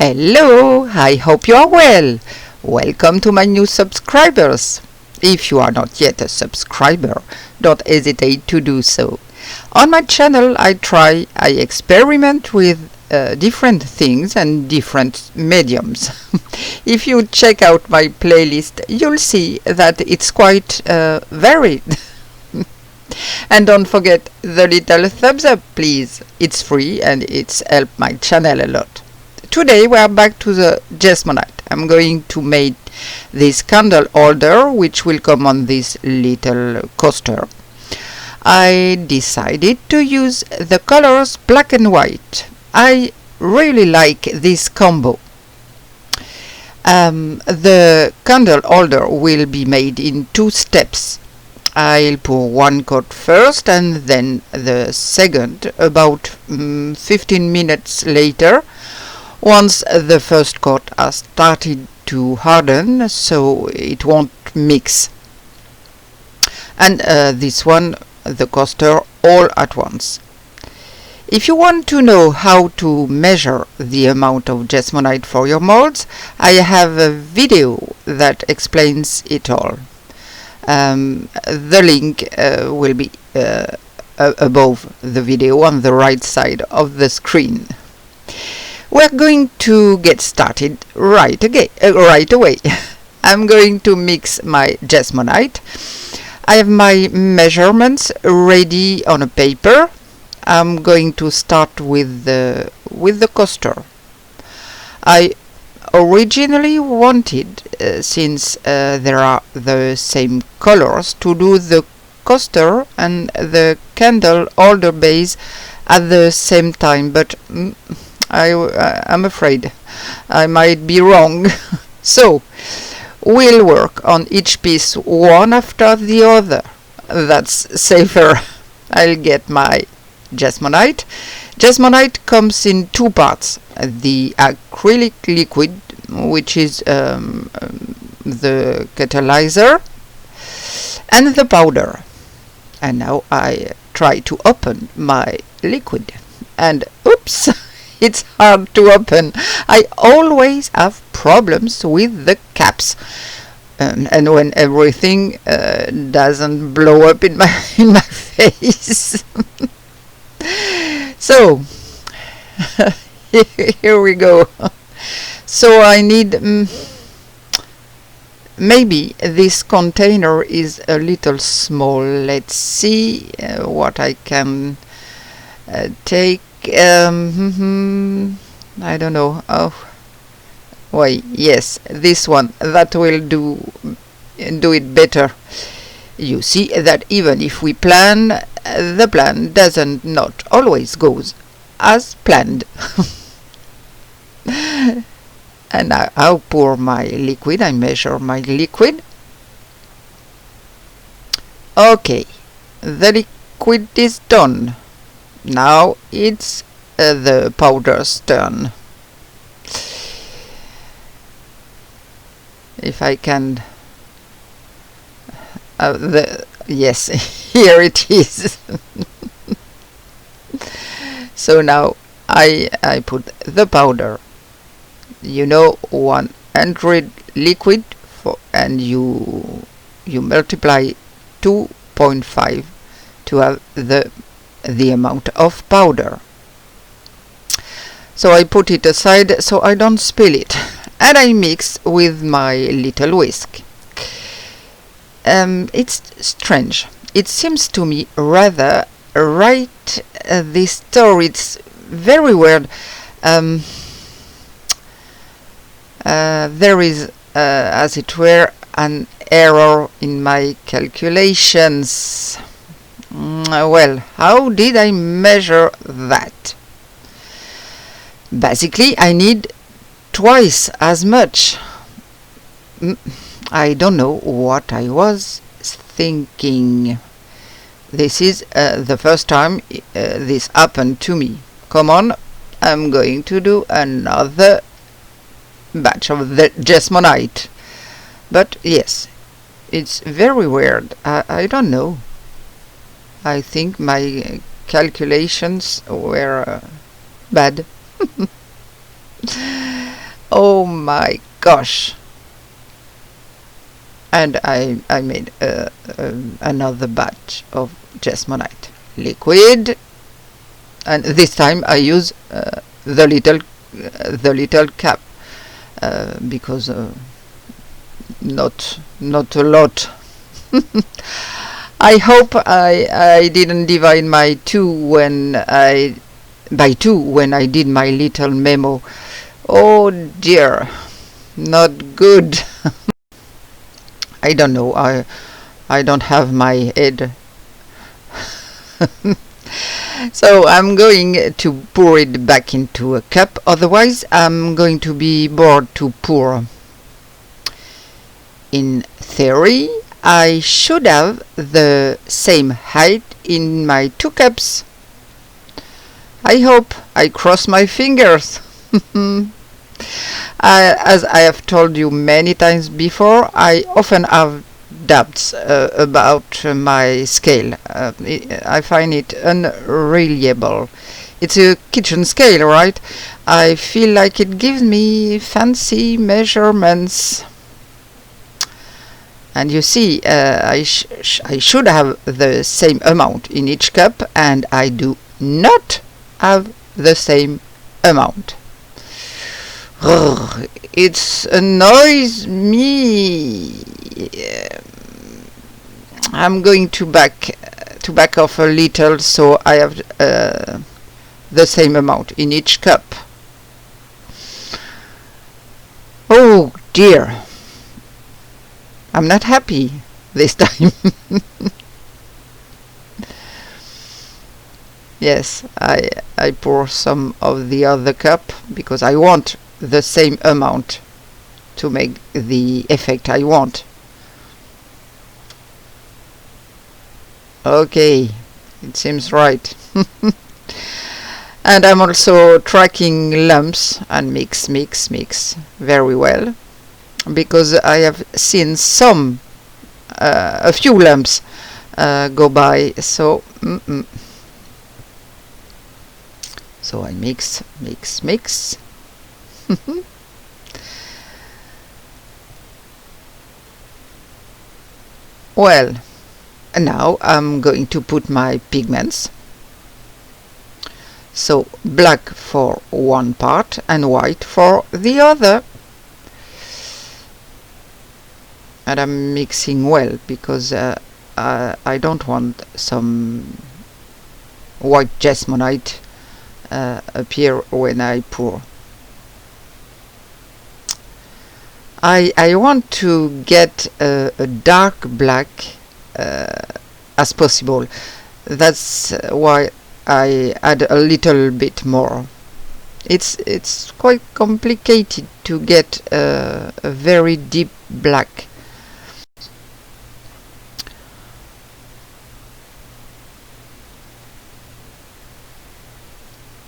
Hello, I hope you are well. Welcome to my new subscribers. If you are not yet a subscriber, don't hesitate to do so. On my channel, I experiment with different things and different mediums. If you check out my playlist, you'll see that it's quite varied. And don't forget the little thumbs up, please. It's free and it's helped my channel a lot. Today we are back to the jesmonite. I'm going to make this candle holder which will come on this little coaster. I decided to use the colors black and white. I really like this combo. The candle holder will be made in 2 steps. I'll pour one coat first and then the second about 15 minutes later, once the first coat has started to harden so it won't mix. And this one, the coaster, all at once. If you want to know how to measure the amount of jesmonite for your molds, I have a video that explains it all. The link will be above the video on the right side of the screen. We're going to get started right away. I'm going to mix my jesmonite. I have my measurements ready on a paper. I'm going to start with the coaster. I originally wanted, since there are the same colors, to do the coaster and the candle holder base at the same time, but I'm afraid I might be wrong. So we'll work on each piece one after the other. That's safer. I'll get my jesmonite. Jesmonite comes in 2 parts. The acrylic liquid, which is the catalyzer, and the powder. And now I try to open my liquid. And oops! It's hard to open. I always have problems with the caps. And when everything doesn't blow up in my face. So here we go. So I need maybe this container is a little small. Let's see what I can take. I don't know. Oh, wait, yes, this one, that will do it better. You see that even if we plan, the plan doesn't not always goes as planned. And now I'll pour my liquid. I measure my liquid. Okay, the liquid is done. Now it's the powder's turn. If I can, yes, here it is. So now I put the powder. 100 liquid and you multiply 2.5 to have the amount of powder. So I put it aside so I don't spill it, and I mix with my little whisk. It's strange. It seems to me rather right this story. It's very weird. There is, as it were, an error in my calculations. Well, how did I measure that? Basically, I need twice as much. I don't know what I was thinking. This is the first time this happened to me. Come on, I'm going to do another batch of the jesmonite. But yes, it's very weird. I don't know. I think my calculations were bad. Oh my gosh! And I made another batch of jesmonite liquid, and this time I use the little cap because not a lot. I hope I didn't divide my by two when I did my little memo. Oh dear, not good. I don't know. I don't have my head. So I'm going to pour it back into a cup. Otherwise, I'm going to be bored to pour. In theory, I should have the same height in my 2 cups. I hope. I cross my fingers. As I have told you many times before, I often have doubts about my scale. I find it unreliable. It's a kitchen scale, right? I feel like it gives me fancy measurements. And you see, I should have the same amount in each cup, and I do not have the same amount. It annoys me. I'm going to back off a little, so I have the same amount in each cup. Oh dear, I'm not happy this time. Yes, I pour some of the other cup because I want the same amount to make the effect I want. Okay, it seems right. And I'm also tracking lumps and mix very well, because I have seen a few lumps go by. So so I mix. Well, now I'm going to put my pigments. So black for one part and white for the other. And I'm mixing well because I don't want some white jesmonite appear when I pour. I want to get a dark black as possible. That's why I add a little bit more. It's quite complicated to get a very deep black.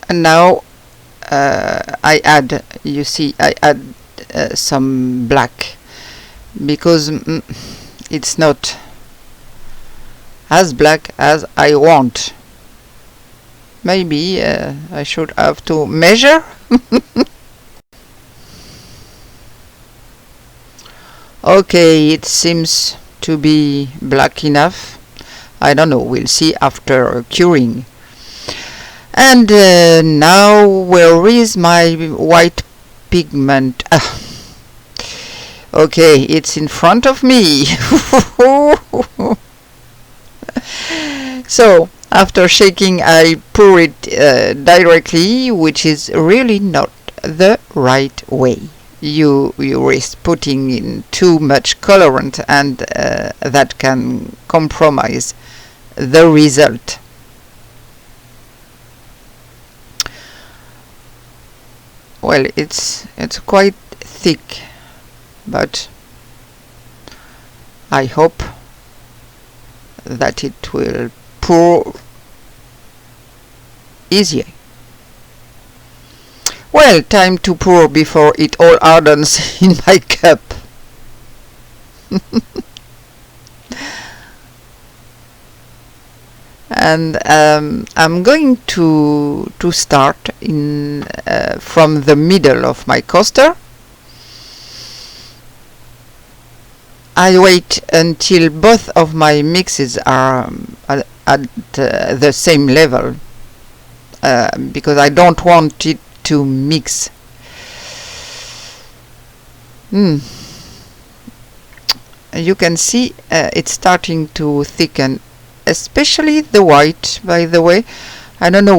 And now I add some black because it's not as black as I want. Maybe I should have to measure. Okay, it seems to be black enough. I don't know, we'll see after curing. And now where is my white pigment? Okay, it's in front of me. So after shaking, I pour it directly, which is really not the right way. You risk putting in too much colorant, and that can compromise the result. Well, it's quite thick, but I hope that it will pour easier. Well, time to pour before it all hardens in my cup. And I'm going to start in from the middle of my coaster I wait until both of my mixes are at the same level, because I don't want it to mix. You can see it's starting to thicken, especially the white, by the way. I don't know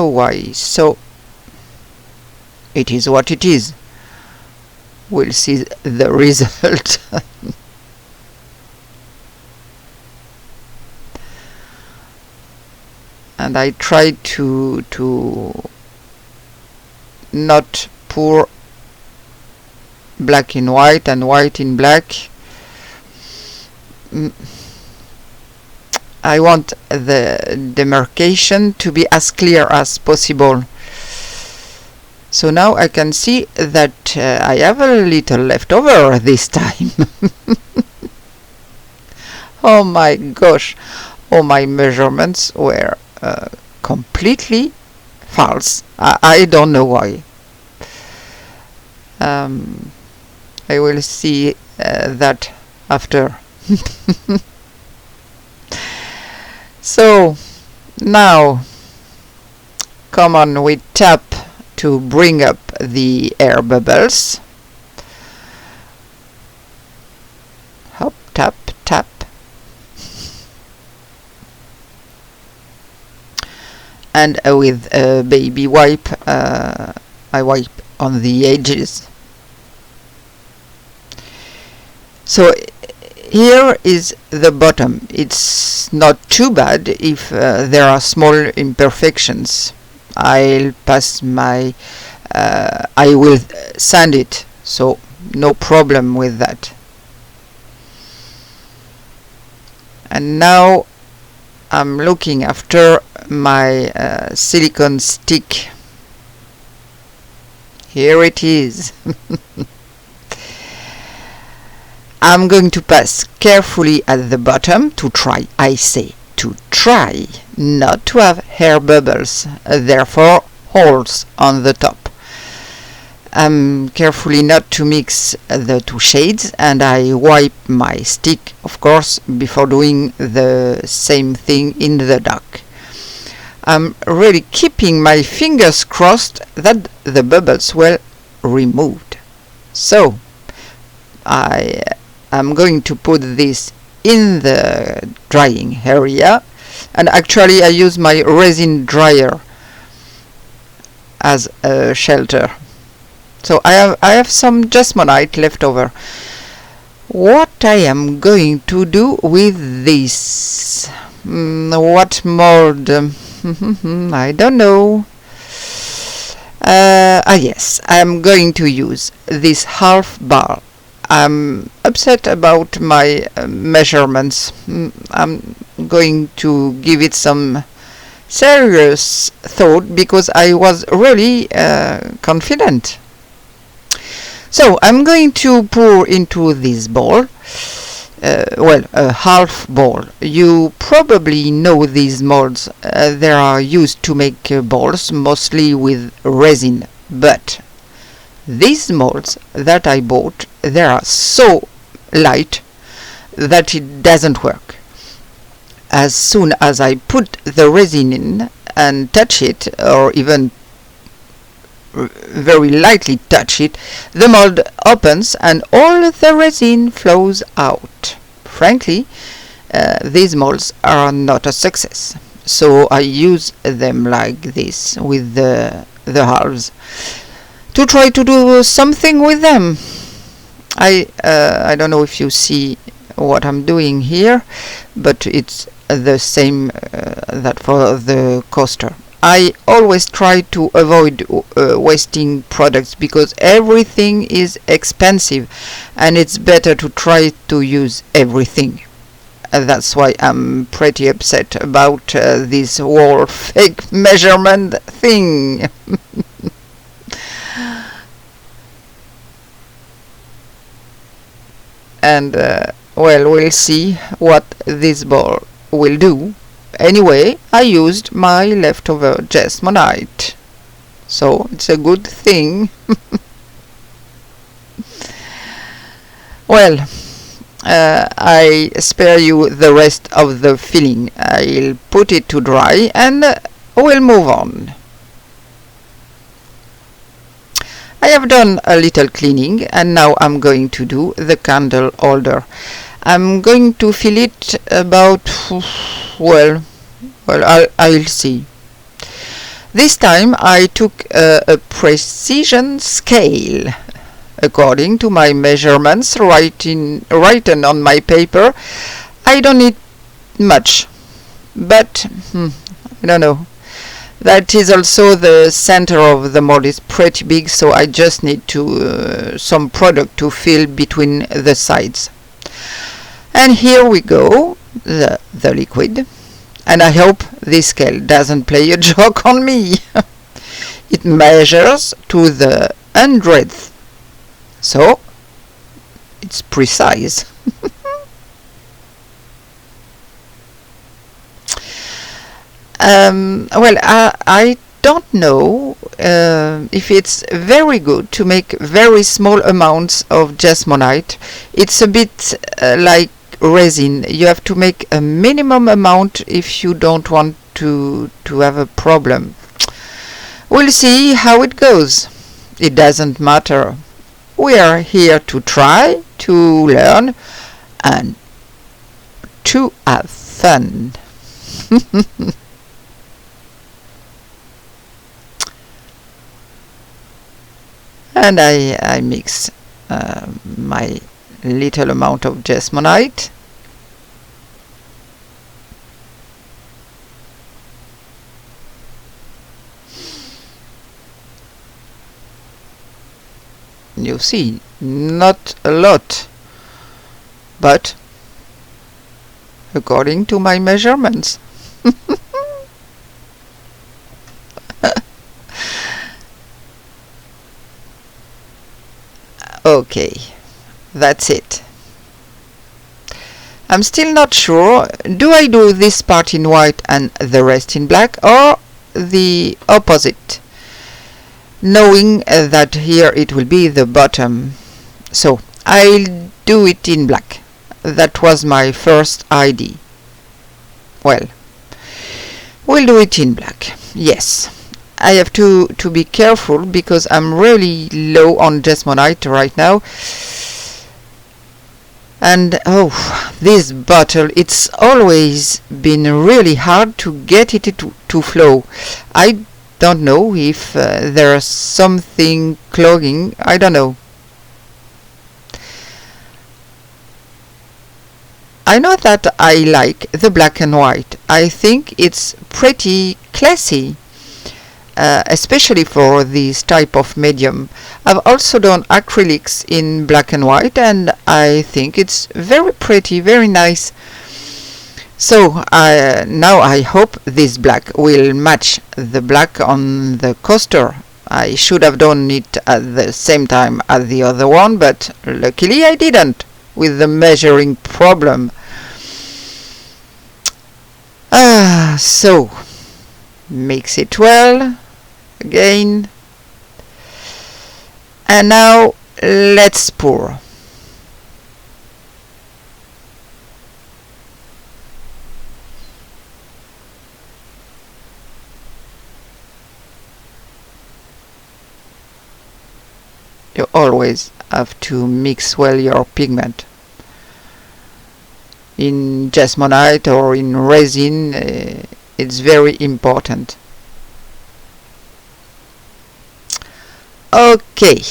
why. So it is what it is. We'll see the result. And I try to not pour black in white and white in black. I want the demarcation to be as clear as possible. So now I can see that I have a little left over this time. Oh my gosh, all my measurements were completely false. I don't know why. I will see that after. So now, come on, we tap to bring up the air bubbles. Hop, tap, tap. And with a baby wipe, I wipe on the edges. So here is the bottom. It's not too bad if there are small imperfections. I'll pass my I will sand it, so no problem with that. And now I'm looking after my silicone stick. Here it is. I'm going to pass carefully at the bottom to try, I say to try, not to have air bubbles, therefore holes on the top. Carefully not to mix the two shades, and I wipe my stick, of course, before doing the same thing in the dark. I'm really keeping my fingers crossed that the bubbles were removed. So I'm going to put this in the drying area, and actually I use my resin dryer as a shelter. So I have some jesmonite left over. What I am going to do with this? What mold? I don't know. Yes, I'm going to use this half bar. I'm upset about my measurements. I'm going to give it some serious thought because I was really confident. So I'm going to pour into this bowl, a half bowl. You probably know these molds. They are used to make balls, mostly with resin, but these molds that I bought, they are so light that it doesn't work. As soon as I put the resin in and touch it, or even very lightly touch it, the mold opens and all the resin flows out. Frankly, these molds are not a success. So I use them like this with the halves to try to do something with them. I don't know if you see what I'm doing here, but it's the same that for the coaster. I always try to avoid wasting products because everything is expensive and it's better to try to use everything. That's why I'm pretty upset about this whole fake measurement thing. And well, we'll see what this ball will do. Anyway, I used my leftover jesmonite, so it's a good thing. Well, I spare you the rest of the filling. I'll put it to dry and we'll move on. I have done a little cleaning and now I'm going to do the candle holder. I'm going to fill it about, I'll see. This time I took a precision scale. According to my measurements written on my paper, I don't need much, but I don't know. That is also the center of the mold is pretty big, so I just need some product to fill between the sides. And here we go, the liquid. And I hope this scale doesn't play a joke on me. It measures to the 100th. So, it's precise. I don't know if it's very good to make very small amounts of jesmonite. It's a bit like resin. You have to make a minimum amount if you don't want to have a problem. We'll see how it goes. It doesn't matter. We are here to try, to learn, and to have fun. And I mix my little amount of jesmonite. You see, not a lot, but according to my measurements. Okay, that's it. I'm still not sure. Do I do this part in white and the rest in black, or the opposite? Knowing that here it will be the bottom. So I'll do it in black. That was my first idea. Well, we'll do it in black. Yes. I have to be careful because I'm really low on jesmonite right now. And this bottle, it's always been really hard to get it to flow. I don't know if there's something clogging. I don't know. I know that I like the black and white. I think it's pretty classy. Especially for this type of medium. I've also done acrylics in black and white and I think it's very pretty, very nice. So now I hope this black will match the black on the coaster. I should have done it at the same time as the other one, but luckily I didn't with the measuring problem. So mix it well again, and now let's pour. You always have to mix well your pigment. In jesmonite or in resin, it's very important. Okay,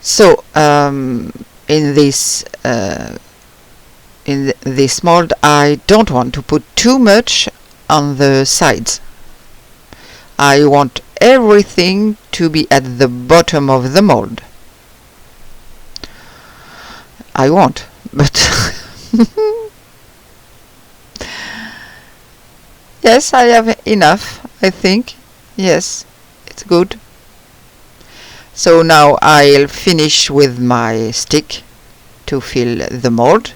so in this mold I don't want to put too much on the sides. I want everything to be at the bottom of the mold. I won't, but yes, I have enough, I think. Yes, it's good. So now I'll finish with my stick to fill the mold.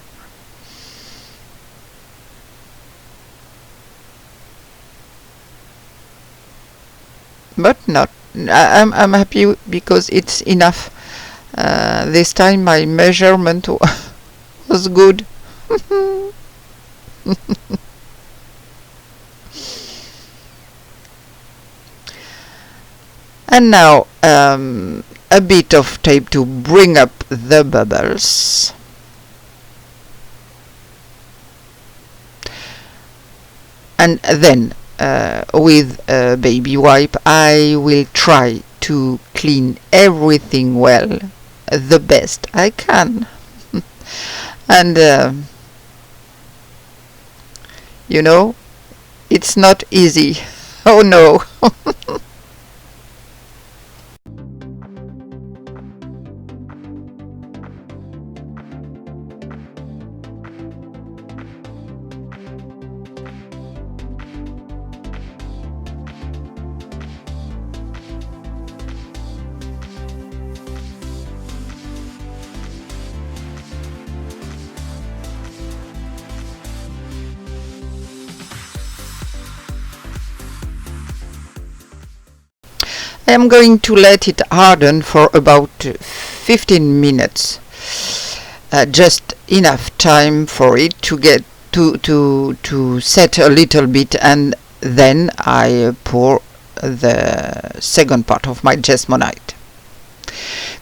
But not, I'm happy because it's enough. This time my measurement was good. And now a bit of tape to bring up the bubbles. And then with a baby wipe I will try to clean everything well, the best I can. And you know, it's not easy. Oh no. I am going to let it harden for about 15 minutes, just enough time for it to get to set a little bit, and then I pour the second part of my jesmonite.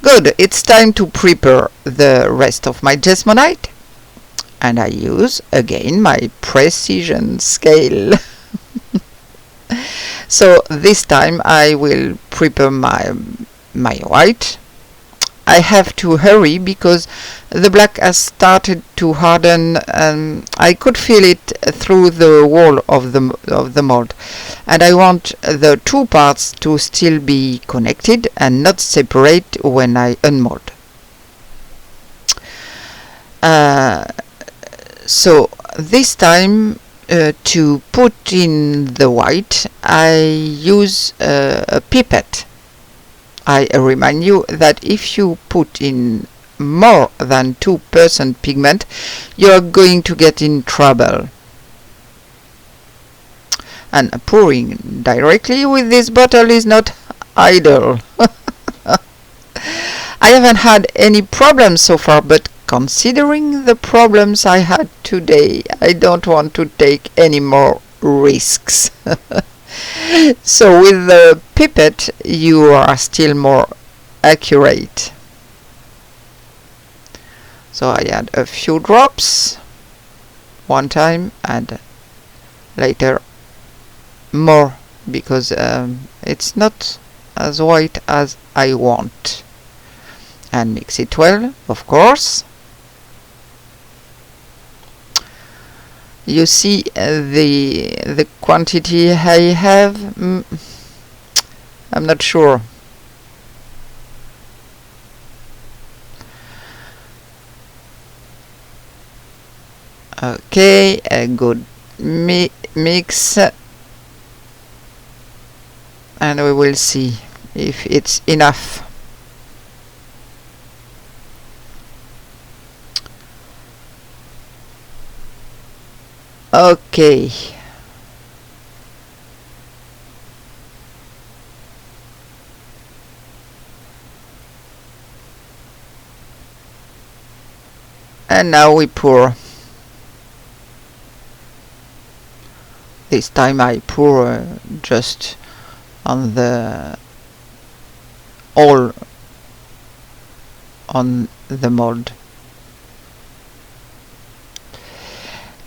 Good, it's time to prepare the rest of my jesmonite, and I use again my precision scale. So this time I will prepare my white. I have to hurry because the black has started to harden, and I could feel it through the wall of the mold, and I want the two parts to still be connected and not separate when I unmold. So this time to put in the white I use a pipette. I remind you that if you put in more than 2% pigment you are going to get in trouble. And pouring directly with this bottle is not ideal. I haven't had any problems so far, but considering the problems I had today, I don't want to take any more risks. So with the pipette you are still more accurate. So I add a few drops one time and later more, because it's not as white as I want. And mix it well, of course. You see the quantity I have? I'm not sure. Okay, a good mix, and we will see if it's enough. Okay. And now we pour. This time I pour just on the all on the mold.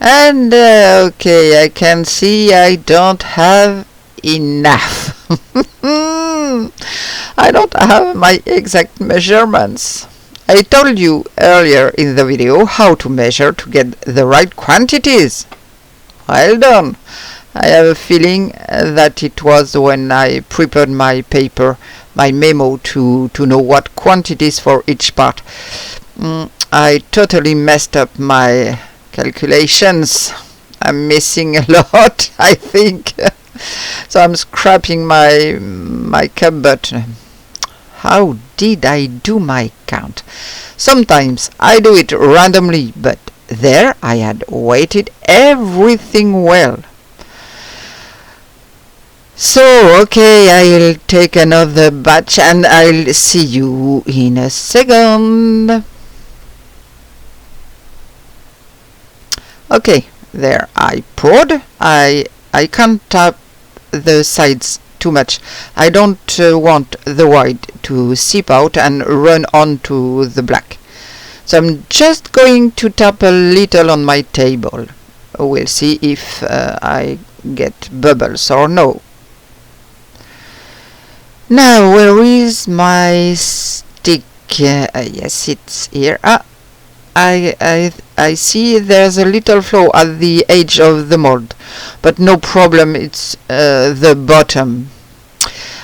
And okay, I can see I don't have enough. I don't have my exact measurements. I told you earlier in the video how to measure to get the right quantities. Well done. I have a feeling that it was when I prepared my paper, my memo, to know what quantities for each part. I totally messed up my calculations. I'm missing a lot, I think. So I'm scrapping my cup, but how did I do my count? Sometimes I do it randomly, but there I had weighted everything well. So, okay, I'll take another batch and I'll see you in a second. Okay, there I poured. I can't tap the sides too much. I don't want the white to seep out and run onto the black. So I'm just going to tap a little on my table. We'll see if I get bubbles or no. Now, where is my stick? Yes, it's here. I see there's a little flow at the edge of the mold, but no problem, it's the bottom.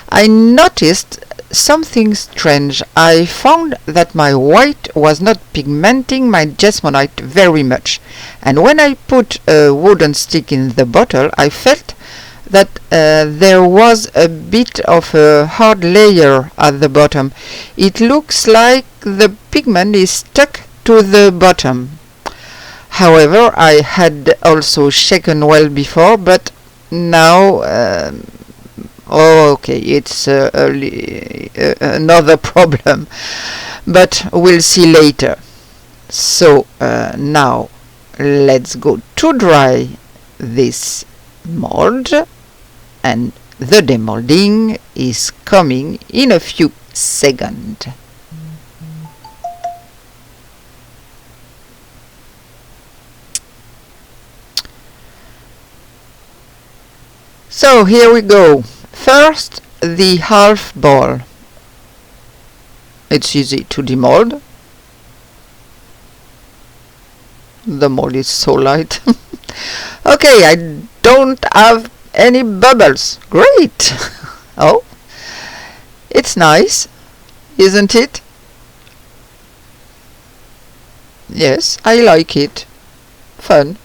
I noticed something strange. I found that my white was not pigmenting my jesmonite very much, and when I put a wooden stick in the bottle, I felt that there was a bit of a hard layer at the bottom. It looks like the pigment is stuck to the bottom. However, I had also shaken well before, but now okay, it's another problem, but we'll see later. So now let's go to dry this mold, and the demolding is coming in a few seconds. So here we go. First, the half ball. It's easy to demold. The mold is so light. Okay, I don't have any bubbles. Great! Oh, it's nice, isn't it? Yes, I like it. Fun.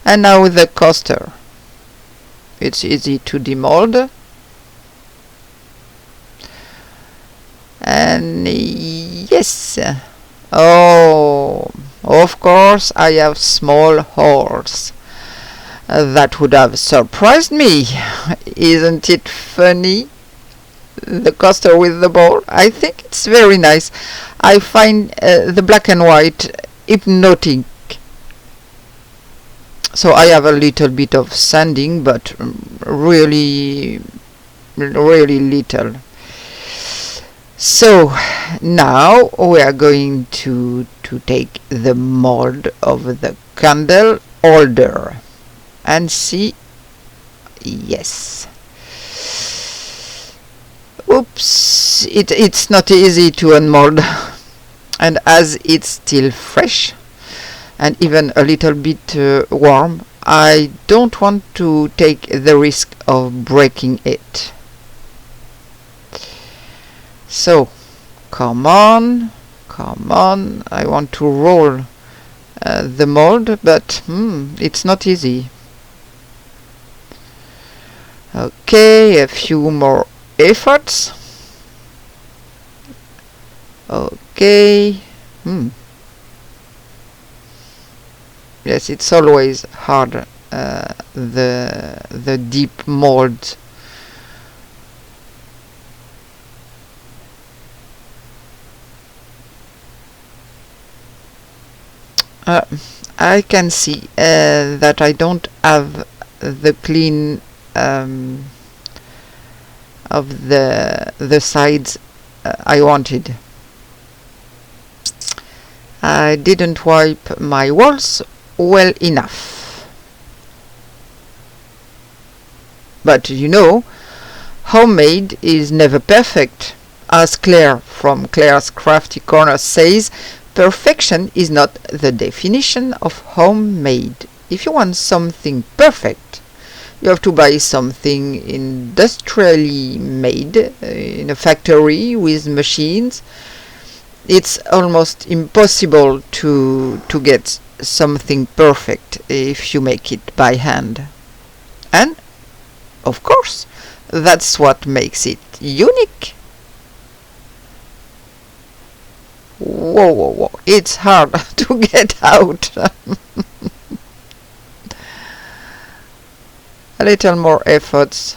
And now the coaster. It's easy to demold. And yes, oh, of course I have small holes. That would have surprised me. Isn't it funny? The coaster with the ball. I think it's very nice. I find the black and white hypnotic. So I have a little bit of sanding, but really little. So now we are going to take the mold of the candle holder and see. Yes. Oops, it's not easy to unmold, and as it's still fresh and even a little bit warm, I don't want to take the risk of breaking it. So come on, I want to roll the mold, but it's not easy. Okay, a few more efforts. Okay. Yes, it's always hard, the deep mold. I can see that I don't have the clean of the sides I wanted. I didn't wipe my walls well enough. But you know, homemade is never perfect. As Claire from Claire's Crafty Corner says, perfection is not the definition of homemade. If you want something perfect, you have to buy something industrially made in a factory with machines. It's almost impossible to get something perfect if you make it by hand. And, of course, that's what makes it unique. Whoa, it's hard to get out. A little more efforts.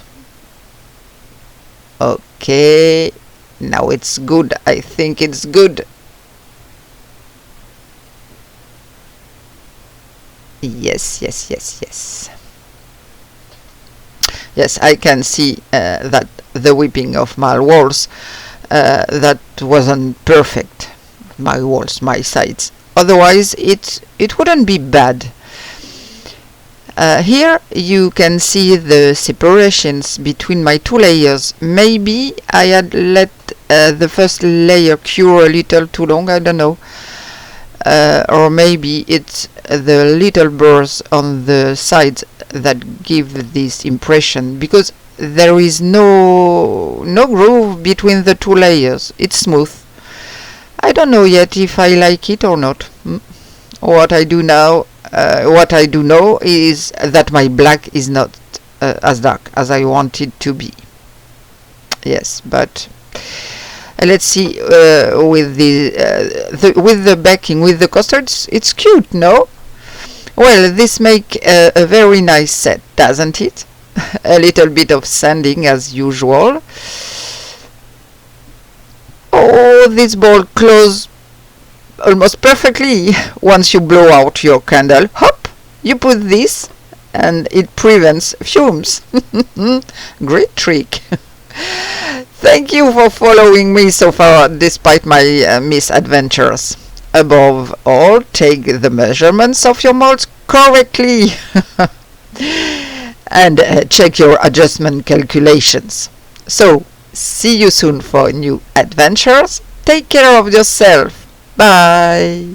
Okay, now it's good. I think it's good. Yes. Yes, I can see that the whipping of my walls, that wasn't perfect. My walls, my sides. Otherwise, it wouldn't be bad. Here you can see the separations between my two layers. Maybe I had let the first layer cure a little too long, I don't know. Or maybe it's the little burrs on the sides that give this impression, because there is no groove between the two layers. It's smooth. I don't know yet if I like it or not. What I do know is that my black is not as dark as I want it to be. Yes, but let's see, with the backing, with the custards, it's cute, no? Well, this make a very nice set, doesn't it? A little bit of sanding as usual. Oh, this ball closes almost perfectly. Once you blow out your candle, hop, you put this and it prevents fumes. Great trick. Thank you for following me so far despite my misadventures. Above all, take the measurements of your molds correctly and check your adjustment calculations. So, see you soon for new adventures. Take care of yourself. Bye.